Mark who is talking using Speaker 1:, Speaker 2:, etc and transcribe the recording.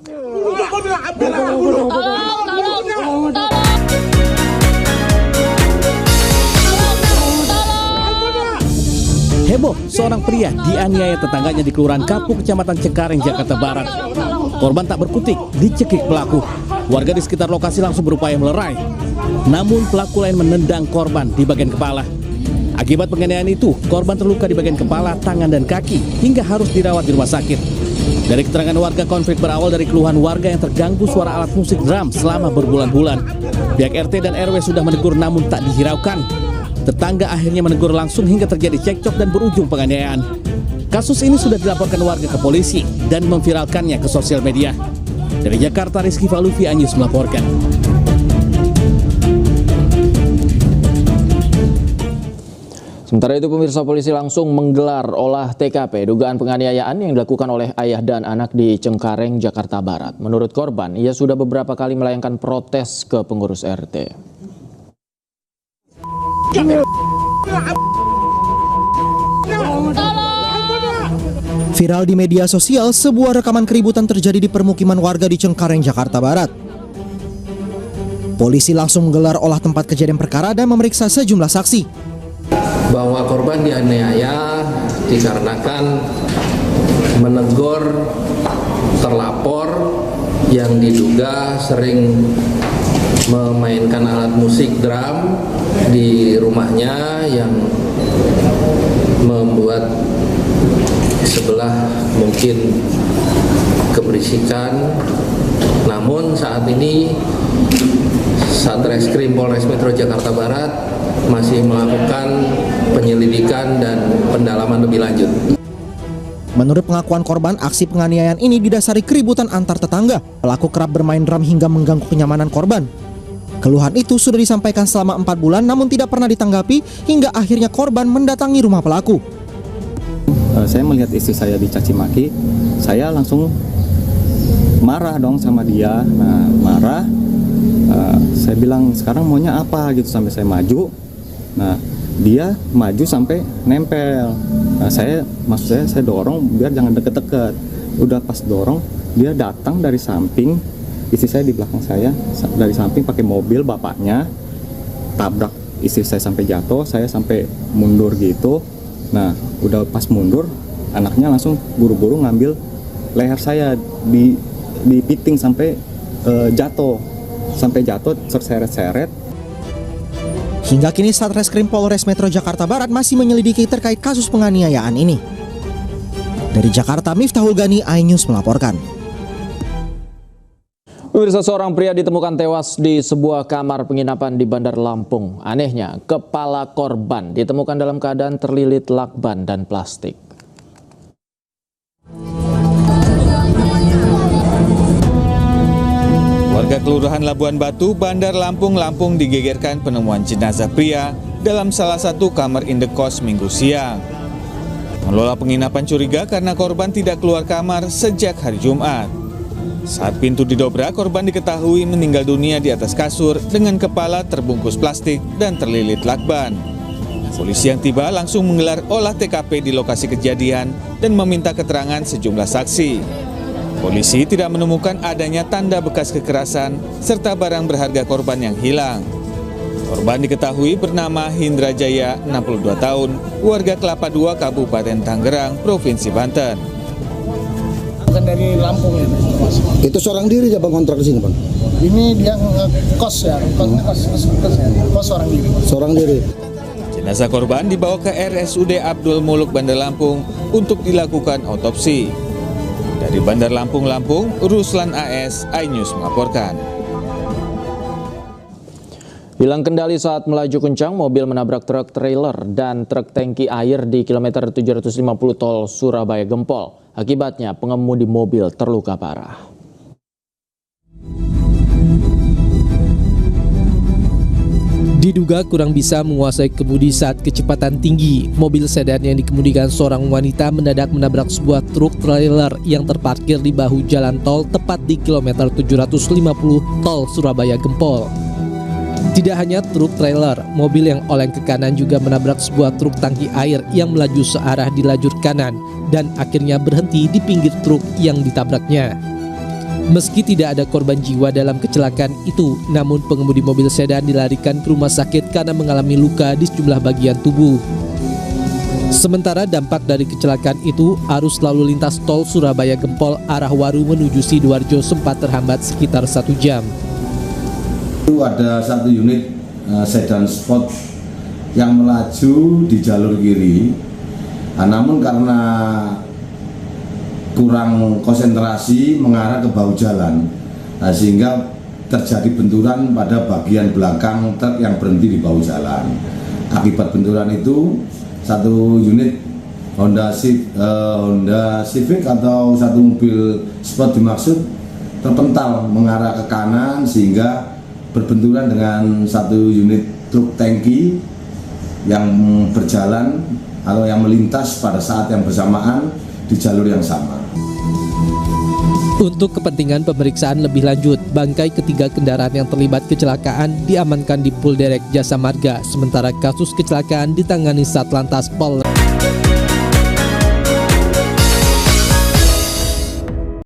Speaker 1: Heboh, seorang pria dianiaya tetangganya di Kelurahan Kapuk, Kecamatan Cengkareng, Jakarta Barat. Korban tak berkutik, dicekik pelaku. Warga di sekitar lokasi langsung berupaya melerai. Namun pelaku lain menendang korban di bagian kepala. Akibat penganiayaan itu, korban terluka di bagian kepala, tangan, dan kaki hingga harus dirawat di rumah sakit. Dari keterangan warga, konflik berawal dari keluhan warga yang terganggu suara alat musik drum selama berbulan-bulan. Pihak RT dan RW sudah menegur namun tak dihiraukan. Tetangga akhirnya menegur langsung hingga terjadi cekcok dan berujung penganiayaan. Kasus ini sudah dilaporkan warga ke polisi dan memviralkannya ke sosial media. Dari Jakarta, Rizky Falufi, iNews melaporkan.
Speaker 2: Sementara itu pemirsa, polisi langsung menggelar olah TKP dugaan penganiayaan yang dilakukan oleh ayah dan anak di Cengkareng, Jakarta Barat. Menurut korban, ia sudah beberapa kali melayangkan protes ke pengurus RT.
Speaker 3: Viral di media sosial, sebuah rekaman keributan terjadi di permukiman warga di Cengkareng, Jakarta Barat. Polisi langsung menggelar olah tempat kejadian perkara dan memeriksa sejumlah saksi.
Speaker 4: Bahwa korban dianiaya dikarenakan menegur terlapor yang diduga sering memainkan alat musik drum di rumahnya yang membuat sebelah mungkin keberisikan. Namun saat ini Satreskrim Polres Metro Jakarta Barat masih melakukan penyelidikan dan pendalaman lebih lanjut.
Speaker 3: Menurut pengakuan korban, aksi penganiayaan ini didasari keributan antar tetangga. Pelaku kerap bermain drum hingga mengganggu kenyamanan korban. Keluhan itu sudah disampaikan selama 4 bulan namun tidak pernah ditanggapi hingga akhirnya korban mendatangi rumah pelaku.
Speaker 5: Saya melihat istri saya dicaci maki, saya langsung marah dong sama dia. Nah, marah, saya bilang sekarang maunya apa gitu, sampai saya maju. Nah, dia maju sampai nempel. Nah, maksud saya dorong biar jangan deket-deket. Udah pas dorong, dia datang dari samping, istri saya di belakang saya, dari samping pakai mobil bapaknya, tabrak istri saya sampai jatuh, saya sampai mundur gitu. Nah, udah pas mundur, anaknya langsung buru-buru ngambil leher saya, dipiting sampai jatuh, terseret-seret.
Speaker 3: Hingga kini Satreskrim Polres Metro Jakarta Barat masih menyelidiki terkait kasus penganiayaan ini. Dari Jakarta, Miftahul Gani, iNews melaporkan.
Speaker 2: Pemirsa, seorang pria ditemukan tewas di sebuah kamar penginapan di Bandar Lampung. Anehnya, kepala korban ditemukan dalam keadaan terlilit lakban dan plastik.
Speaker 6: Warga Kelurahan Labuan Batu, Bandar Lampung digegerkan penemuan jenazah pria dalam salah satu kamar indekos Minggu siang. Pengelola penginapan curiga karena korban tidak keluar kamar sejak hari Jumat. Saat pintu didobrak, korban diketahui meninggal dunia di atas kasur dengan kepala terbungkus plastik dan terlilit lakban. Polisi yang tiba langsung menggelar olah TKP di lokasi kejadian dan meminta keterangan sejumlah saksi. Polisi tidak menemukan adanya tanda bekas kekerasan serta barang berharga korban yang hilang. Korban diketahui bernama Hindra Jaya, 62 tahun, warga Kelapa II, Kabupaten Tangerang, Provinsi Banten.
Speaker 7: Bukan dari Lampung ya, Mas.
Speaker 8: Itu seorang diri ya Bang, kontrak di sini Bang?
Speaker 7: Ini dia kos ya, kos seorang diri. Seorang diri.
Speaker 6: Jenazah korban dibawa ke RSUD Abdul Muluk Bandar Lampung untuk dilakukan otopsi. Dari Bandar Lampung, Ruslan AS, iNews melaporkan.
Speaker 2: Hilang kendali saat melaju kencang, mobil menabrak truk trailer dan truk tangki air di kilometer 750 tol Surabaya Gempol. Akibatnya pengemudi mobil terluka parah.
Speaker 9: Diduga kurang bisa menguasai kemudi saat kecepatan tinggi, mobil sedan yang dikemudikan seorang wanita mendadak menabrak sebuah truk trailer yang terparkir di bahu jalan tol tepat di kilometer 750 tol Surabaya Gempol. Tidak hanya truk trailer, mobil yang oleng ke kanan juga menabrak sebuah truk tangki air yang melaju searah di lajur kanan dan akhirnya berhenti di pinggir truk yang ditabraknya. Meski tidak ada korban jiwa dalam kecelakaan itu, namun pengemudi mobil sedan dilarikan ke rumah sakit karena mengalami luka di sejumlah bagian tubuh. Sementara dampak dari kecelakaan itu, arus lalu lintas tol Surabaya Gempol arah Waru menuju Sidoarjo sempat terhambat sekitar 1 jam.
Speaker 8: Itu ada satu unit sedan sport yang melaju di jalur kiri, namun karena kurang konsentrasi mengarah ke bahu jalan, sehingga terjadi benturan pada bagian belakang truk yang berhenti di bahu jalan. Akibat benturan itu, satu unit Honda Civic atau satu mobil sport dimaksud terpental mengarah ke kanan sehingga berbenturan dengan satu unit truk tangki yang berjalan atau yang melintas pada saat yang bersamaan di jalur yang sama.
Speaker 9: Untuk kepentingan pemeriksaan lebih lanjut, bangkai ketiga kendaraan yang terlibat kecelakaan diamankan di Polderek Jasa Marga, sementara kasus kecelakaan ditangani Satlantas Polres.